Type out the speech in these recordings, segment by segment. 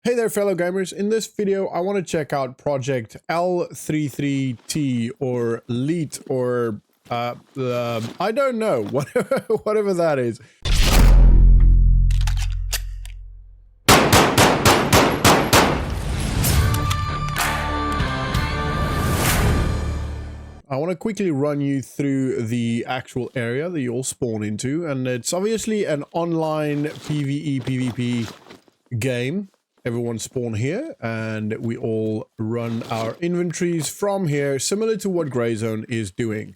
Hey there fellow gamers, in this video I want to check out project L33T or LEET or I don't know, whatever that is. I want to quickly run you through the actual area that you'll spawn into, and it's obviously an online PvE PvP game. Everyone spawn here and we all run our inventories from here, similar to what Greyzone is doing.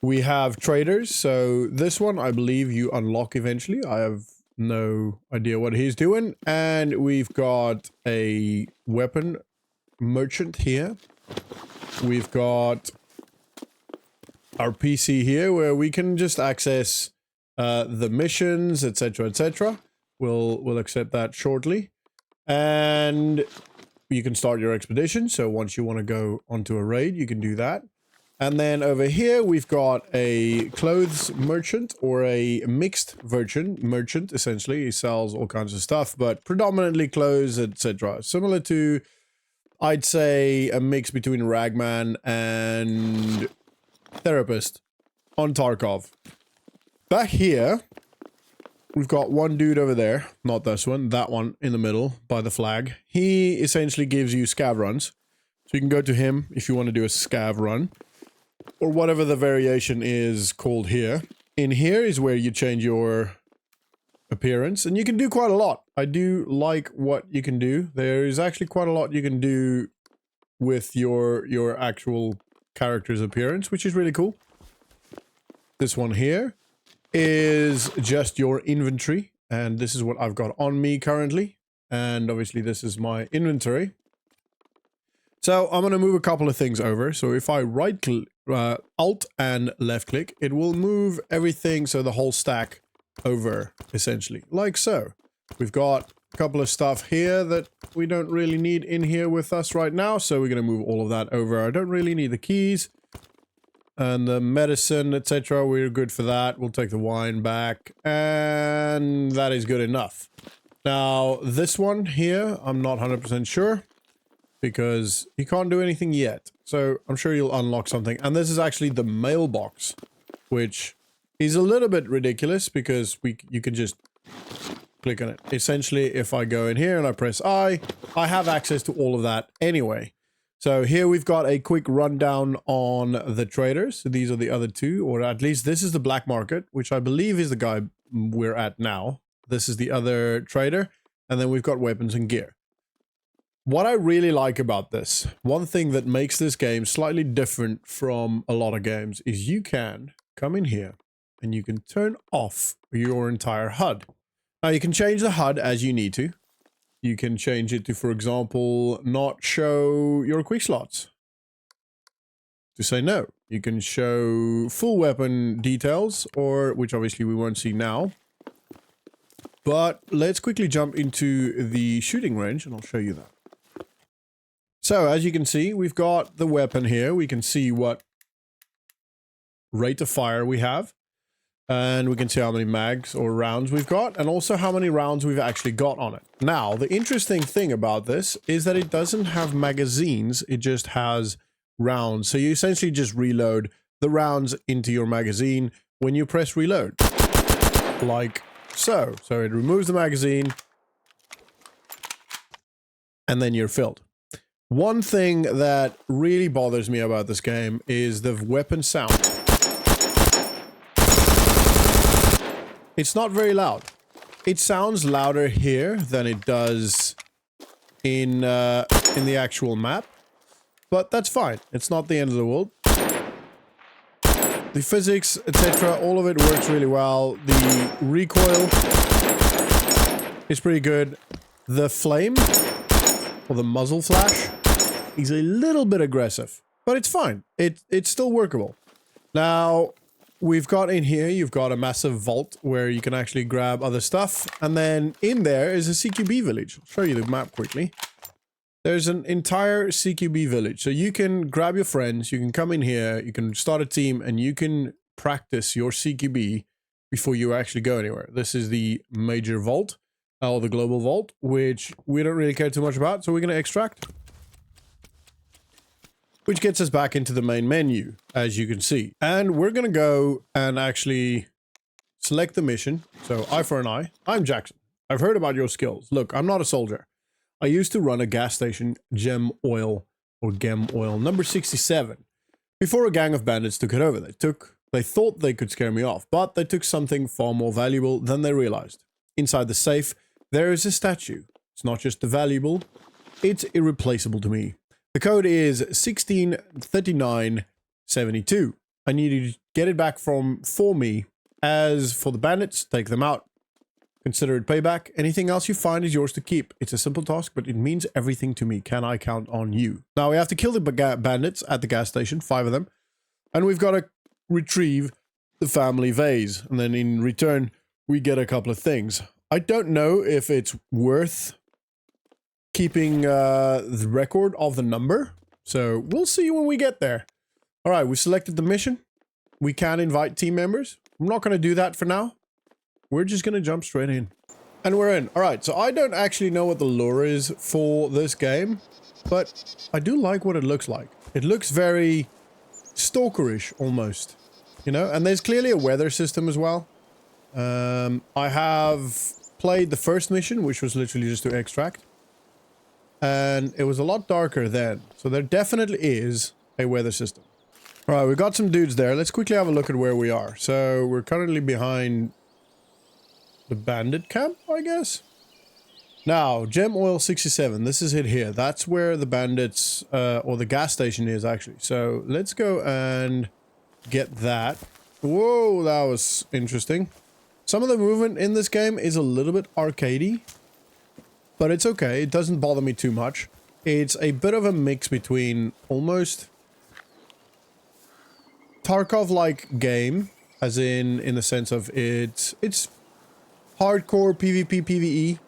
We have traders, so this one I believe you unlock eventually. I have no idea what he's doing. And we've got a weapon merchant here. We've got our PC here where we can just access the missions, etc, etc. We'll accept that shortly. And you can start your expedition. So once you want to go onto a raid, you can do that. And then over here, we've got a clothes merchant or a mixed merchant. Essentially, he sells all kinds of stuff, but predominantly clothes, etc. Similar to, I'd say, a mix between Ragman and Therapist on Tarkov. Back here, we've got one dude over there, not this one, that one in the middle by the flag. He essentially gives you scav runs. So you can go to him if you want to do a scav run. Or whatever the variation is called here. In here is where you change your appearance. And you can do quite a lot. I do like what you can do. There is actually quite a lot you can do with your actual character's appearance, which is really cool. This one here is just your inventory, and this is what I've got on me currently, and obviously this is my inventory. So I'm going to move a couple of things over. So if I right click, alt and left click, it will move everything, so the whole stack over essentially, like so. We've got a couple of stuff here that we don't really need in here with us right now, so we're going to move all of that over. I don't really need the keys. And the medicine, etc. We're good for that. We'll take the wine back. And that is good enough. Now, this one here, I'm not 100% sure. Because you can't do anything yet. So, I'm sure you'll unlock something. And this is actually the mailbox. Which is a little bit ridiculous. Because you can just click on it. Essentially, if I go in here and I press I have access to all of that anyway. So here we've got a quick rundown on the traders. So these are the other two, or at least this is the black market, which I believe is the guy we're at now. This is the other trader. And then we've got weapons and gear. What I really like about this, one thing that makes this game slightly different from a lot of games, is you can come in here and you can turn off your entire HUD. Now you can change the HUD as you need to. You can change it to, for example, not show your quick slots. To say no. You can show full weapon details, or which obviously we won't see now. But let's quickly jump into the shooting range and I'll show you that. So as you can see, we've got the weapon here. We can see what rate of fire we have. And we can see how many mags or rounds we've got, and also how many rounds we've actually got on it. Now, the interesting thing about this is that it doesn't have magazines, it just has rounds. So you essentially just reload the rounds into your magazine when you press reload. Like so. So it removes the magazine, and then you're filled. One thing that really bothers me about this game is the weapon sound. It's not very loud. It sounds louder here than it does in the actual map, but that's fine. It's not the end of the world. The physics, etc., all of it works really well. The recoil is pretty good. The flame, or the muzzle flash, is a little bit aggressive, but it's fine. It's still workable. Now, we've got in here, you've got a massive vault where you can actually grab other stuff. And then in there is a CQB village. I'll show you the map quickly. There's an entire CQB village. So you can grab your friends, you can come in here, you can start a team, and you can practice your CQB before you actually go anywhere. This is the major vault. or the global vault, which we don't really care too much about, so we're going to extract. Which gets us back into the main menu, as you can see. And we're going to go and actually select the mission. So, eye for an eye. I'm Jackson. I've heard about your skills. Look, I'm not a soldier. I used to run a gas station, Gem Oil, or Gem Oil, number 67, before a gang of bandits took it over. They thought they could scare me off, but they took something far more valuable than they realized. Inside the safe, there is a statue. It's not just valuable, it's irreplaceable to me. The code is 163972. I need you to get it back for me. As for the bandits, take them out. Consider it payback. Anything else you find is yours to keep. It's a simple task, but it means everything to me. Can I count on you? Now we have to kill the bandits at the gas station, 5 of them. And we've got to retrieve the family vase. And then in return, we get a couple of things. I don't know if it's worth keeping the record of the number. So we'll see when we get there. All right, we selected the mission. We can invite team members. I'm not going to do that for now. We're just going to jump straight in. And we're in. All right, so I don't actually know what the lore is for this game, but I do like what it looks like. It looks very stalkerish almost, you know? And there's clearly a weather system as well. I have played the first mission, which was literally just to extract. And it was a lot darker then. So there definitely is a weather system. All right, we got some dudes there. Let's quickly have a look at where we are. So we're currently behind the bandit camp, I guess. Now, Gem Oil 67. This is it here. That's where the bandits, or the gas station is actually. So let's go and get that. Whoa, that was interesting. Some of the movement in this game is a little bit arcadey, but it's okay. It doesn't bother me too much. It's a bit of a mix between almost Tarkov-like game, as in the sense of it's hardcore PvP, PvE,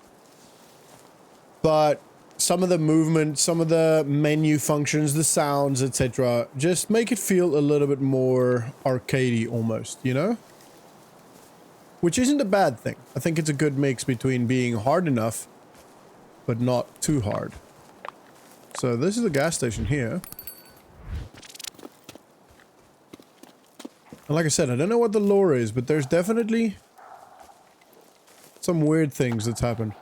but some of the movement, some of the menu functions, the sounds, etc., just make it feel a little bit more arcadey almost, you know? Which isn't a bad thing. I think it's a good mix between being hard enough, but not too hard. So this is the gas station here. And like I said, I don't know what the lore is, but there's definitely some weird things that's happened.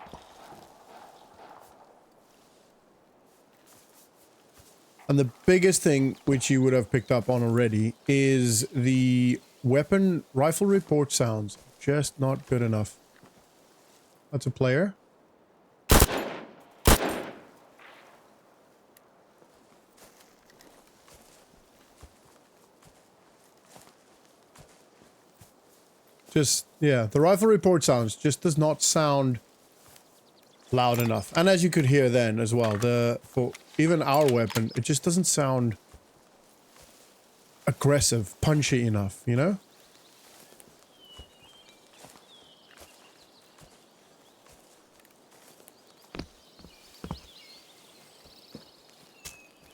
And the biggest thing, which you would have picked up on already, is the weapon rifle report sounds. Just not good enough. That's a player. Just, yeah, the rifle report sounds just does not sound loud enough. And as you could hear then as well, for even our weapon, it just doesn't sound aggressive, punchy enough, you know?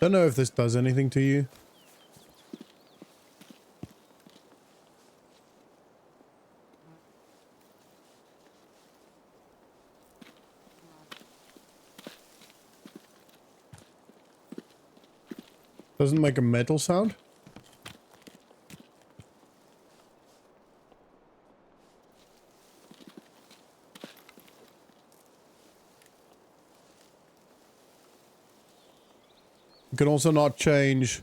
Don't know if this does anything to you. Doesn't make a metal sound? You can also not change.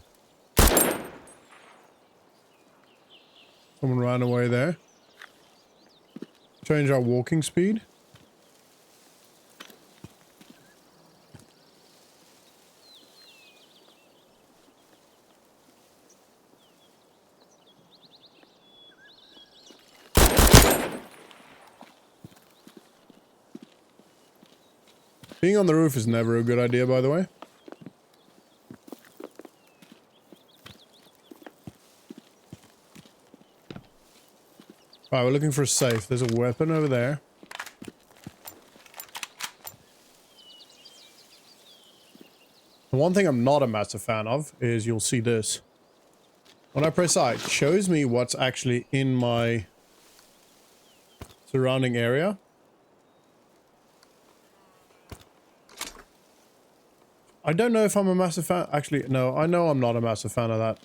Someone ran away there. Change our walking speed. Being on the roof is never a good idea, by the way. Alright, we're looking for a safe. There's a weapon over there. The one thing I'm not a massive fan of is you'll see this. When I press I, it shows me what's actually in my surrounding area. I don't know if I'm a massive fan. Actually, no, I know I'm not a massive fan of that.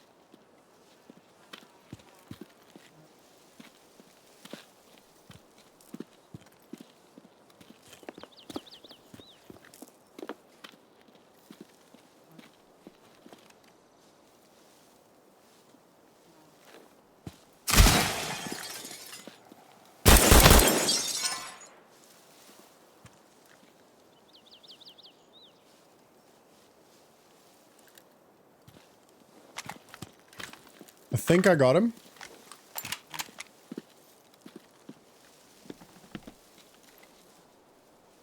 I think I got him.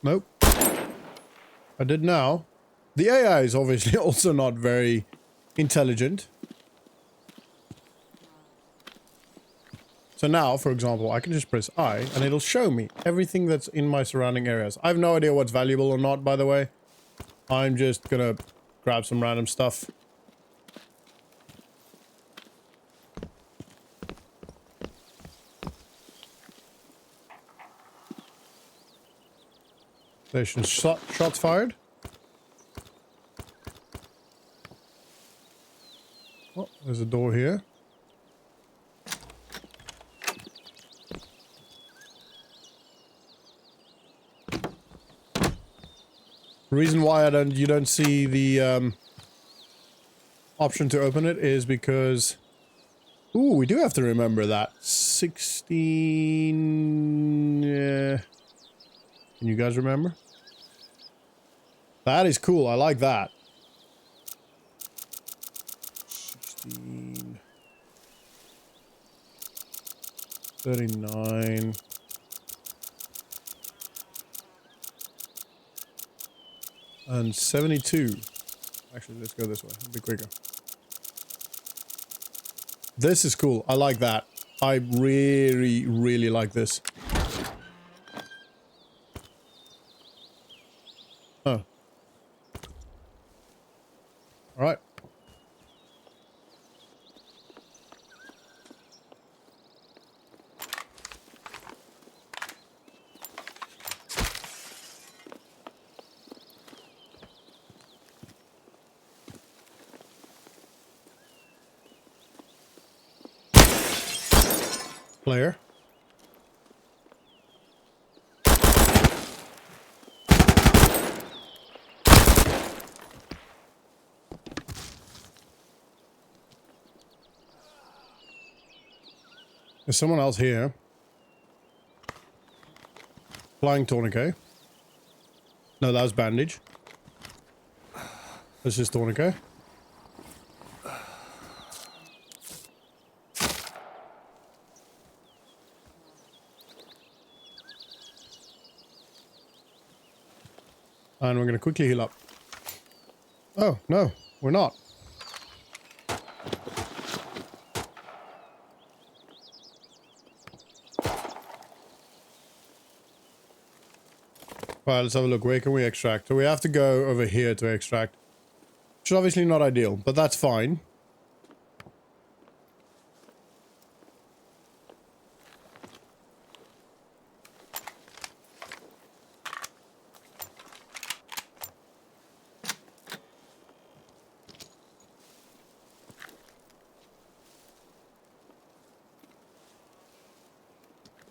Nope. I did now. The AI is obviously also not very intelligent. So now, for example, I can just press I and it'll show me everything that's in my surrounding areas. I have no idea what's valuable or not, by the way. I'm just gonna grab some random stuff. Station shots fired. Oh, there's a door here. The reason why you don't see the option to open it is because... Ooh, we do have to remember that. 16... Yeah. Can you guys remember? That is cool. I like that. 16... 39... And 72. Actually, let's go this way. It'll be quicker. This is cool. I like that. I really, really like this. Oh. Alright. Player. There's someone else here. Flying tourniquet. No, that was bandage. This is tourniquet. And we're going to quickly heal up. Oh, no, we're not. Right, let's have a look. Where can we extract? So we have to go over here to extract. Which is obviously not ideal, but that's fine.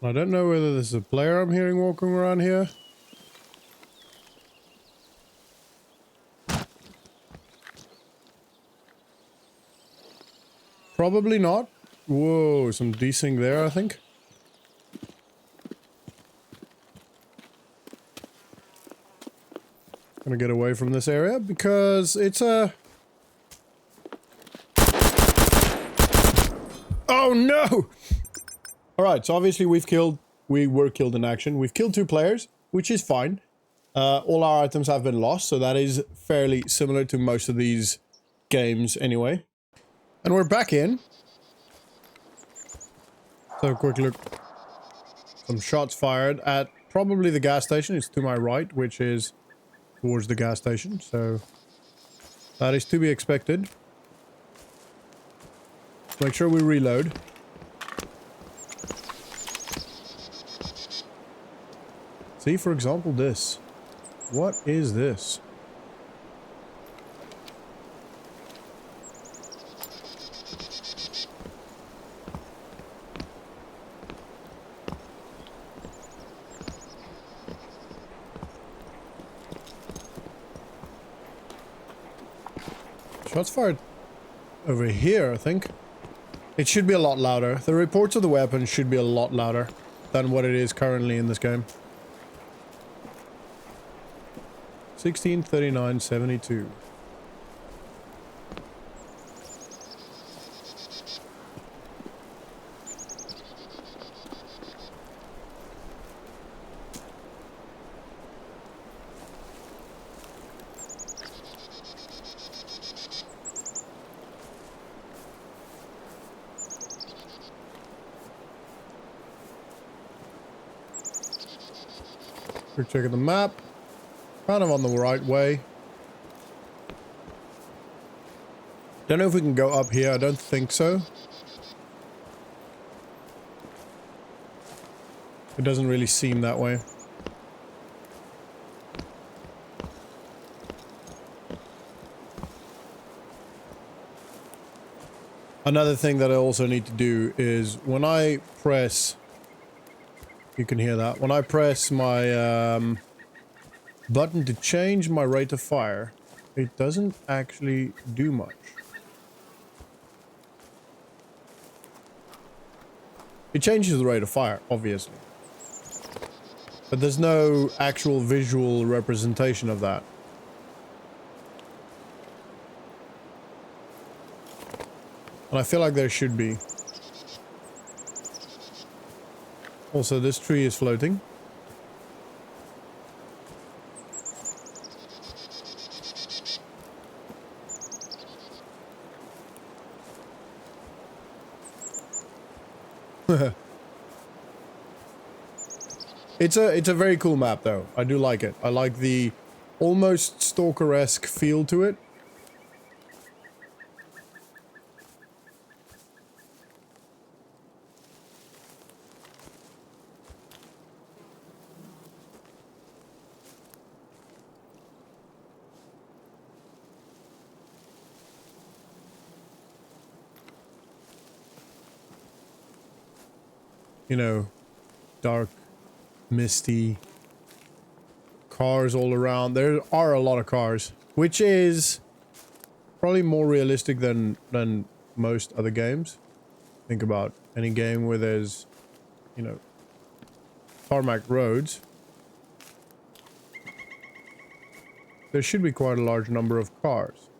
I don't know whether this is a player I'm hearing walking around here. Probably not. Whoa, some desync there, I think. Gonna get away from this area because it's a... Oh no! Alright, so obviously we were killed in action. We've killed 2 players, which is fine. All our items have been lost, so that is fairly similar to most of these games anyway. And we're back in. So a quick look. Some shots fired at probably the gas station. It's to my right, which is towards the gas station. So that is to be expected. Make sure we reload. See, for example, this. What is this? Shots fired over here, I think. It should be a lot louder. The reports of the weapon should be a lot louder than what it is currently in this game. 1639.72. We're checking the map. Kind of on the right way. Don't know if we can go up here. I don't think so. It doesn't really seem that way. Another thing that I also need to do is when I press... You can hear that. When I press my button to change my rate of fire, it doesn't actually do much. It changes the rate of fire, obviously. But there's no actual visual representation of that. And I feel like there should be. Also, this tree is floating. It's a very cool map though. I do like it. I like the almost Stalker-esque feel to it. You know, dark, misty, cars all around. There are a lot of cars, which is probably more realistic than most other games. Think about any game where there's, you know, tarmac roads. There should be quite a large number of cars.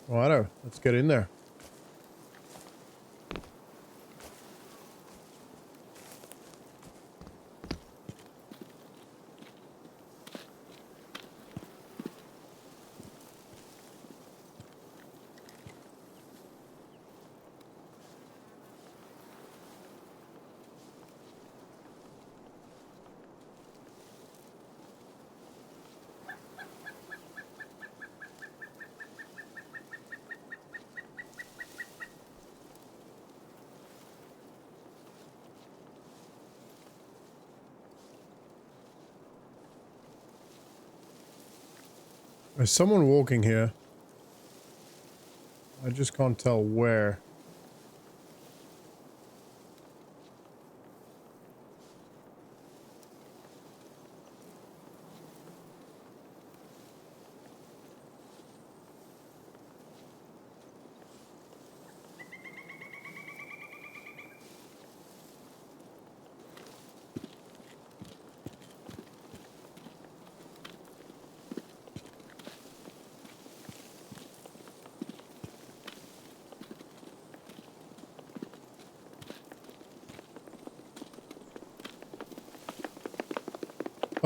Righto, let's get in there. There's someone walking here. I just can't tell where.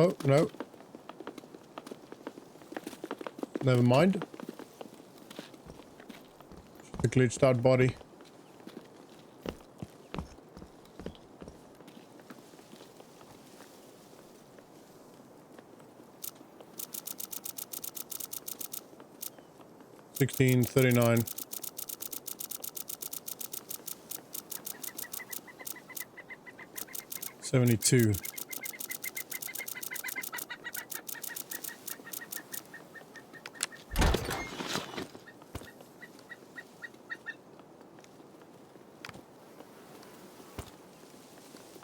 Oh, no. Never mind. The glitched out body. $16.39. $72.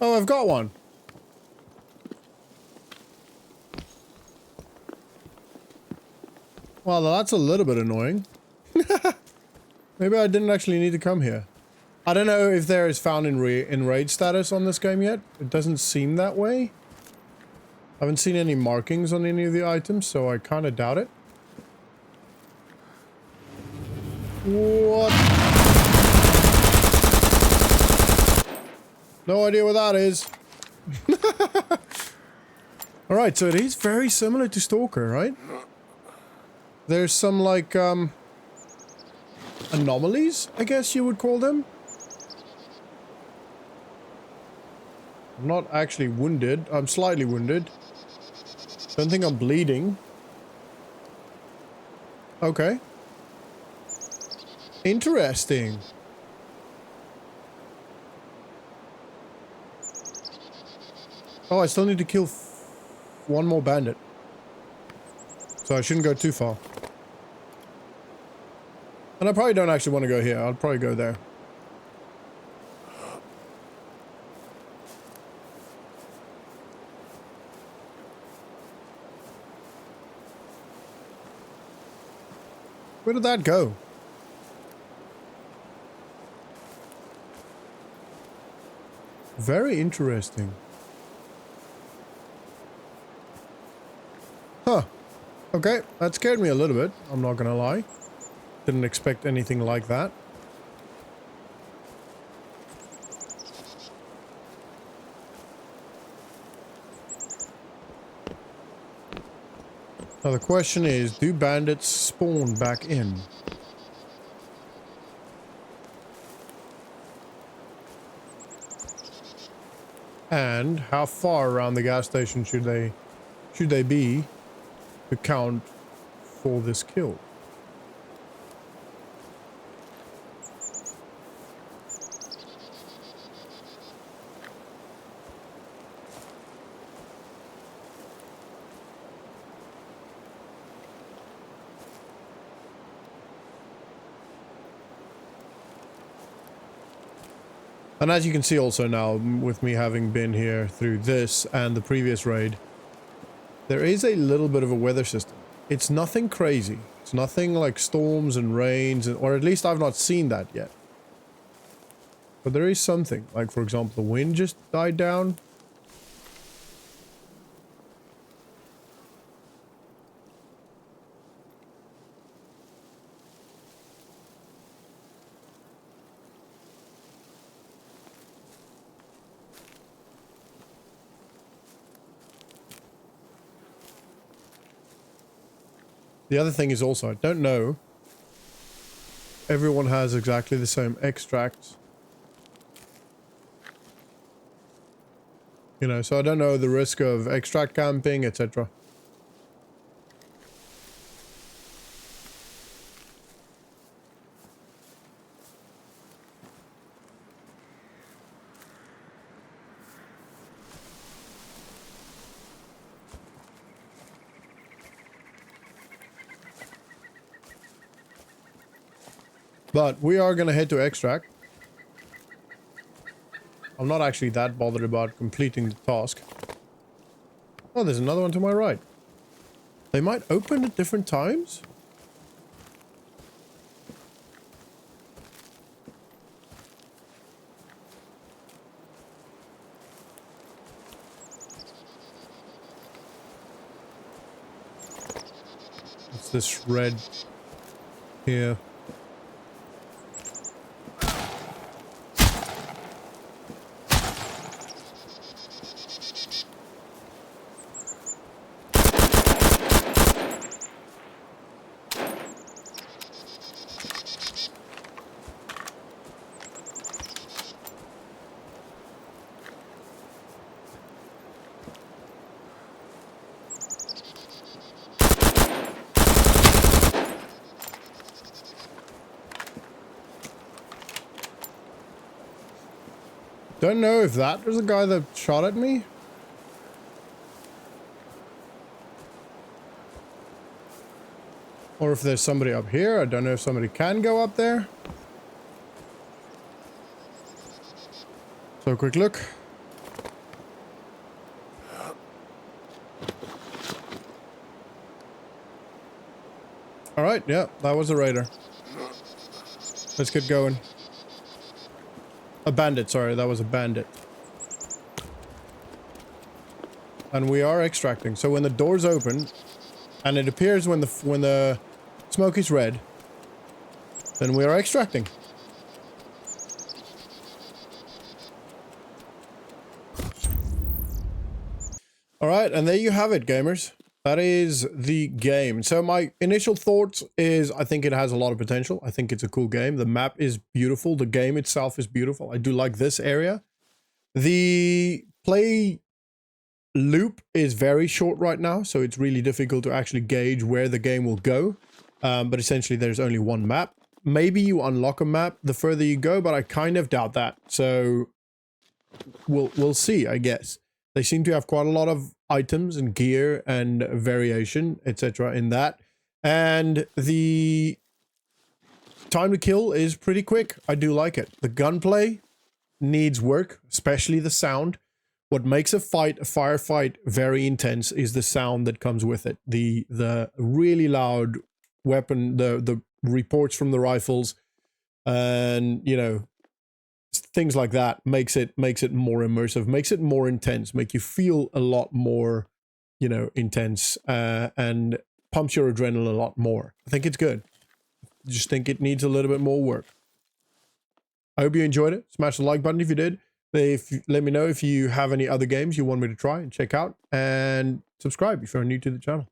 Oh, I've got one. Well, that's a little bit annoying. Maybe I didn't actually need to come here. I don't know if there is found in raid status on this game yet. It doesn't seem that way. I haven't seen any markings on any of the items, so I kind of doubt it. What? No idea what that is. Alright, so it is very similar to Stalker, right? There's some, like, anomalies, I guess you would call them. I'm not actually wounded. I'm slightly wounded. Don't think I'm bleeding. Okay. Interesting. Oh, I still need to kill one more bandit. So I shouldn't go too far. And I probably don't actually want to go here. I'll probably go there. Where did that go? Very interesting. Huh. Okay, that scared me a little bit. I'm not gonna lie. Didn't expect anything like that. Now the question is, do bandits spawn back in? And how far around the gas station should they be to count for this kill? And as you can see also now, with me having been here through this and the previous raid, there is a little bit of a weather system. It's nothing crazy. It's nothing like storms and rains, or at least I've not seen that yet. But there is something. Like, for example, the wind just died down. The other thing is also, I don't know. Everyone has exactly the same extracts. You know, so I don't know the risk of extract camping, etc. But we are going to head to extract. I'm not actually that bothered about completing the task. Oh, there's another one to my right. They might open at different times? It's this red here. Don't know if that was the guy that shot at me. Or if there's somebody up here. I don't know if somebody can go up there. So quick look. All right, yeah, that was a raider. Let's get going. A bandit, sorry, that was a bandit. And we are extracting. So when the doors open, and it appears when the smoke is red, then we are extracting. All right, and there you have it, gamers. That is the game. So my initial thoughts is I think it has a lot of potential. I think it's a cool game. The map is beautiful. The game itself is beautiful. I do like this area. The play loop is very short right now, so it's really difficult to actually gauge where the game will go. But essentially there's only one map. Maybe you unlock a map the further you go, but I kind of doubt that. So we'll see, I guess. They seem to have quite a lot of items and gear and variation, etc. in that. And the time to kill is pretty quick. I do like it. The gunplay needs work, especially the sound. What makes a firefight very intense is the sound that comes with it. The really loud weapon, the reports from the rifles, and you know, things like that makes it more immersive, makes it more intense, make you feel a lot more, you know, intense, and pumps your adrenaline a lot more. I think it's good. Just think it needs a little bit more work. I hope you enjoyed it. Smash the like button if you did. Let me know if you have any other games you want me to try and check out, and subscribe if you're new to the channel.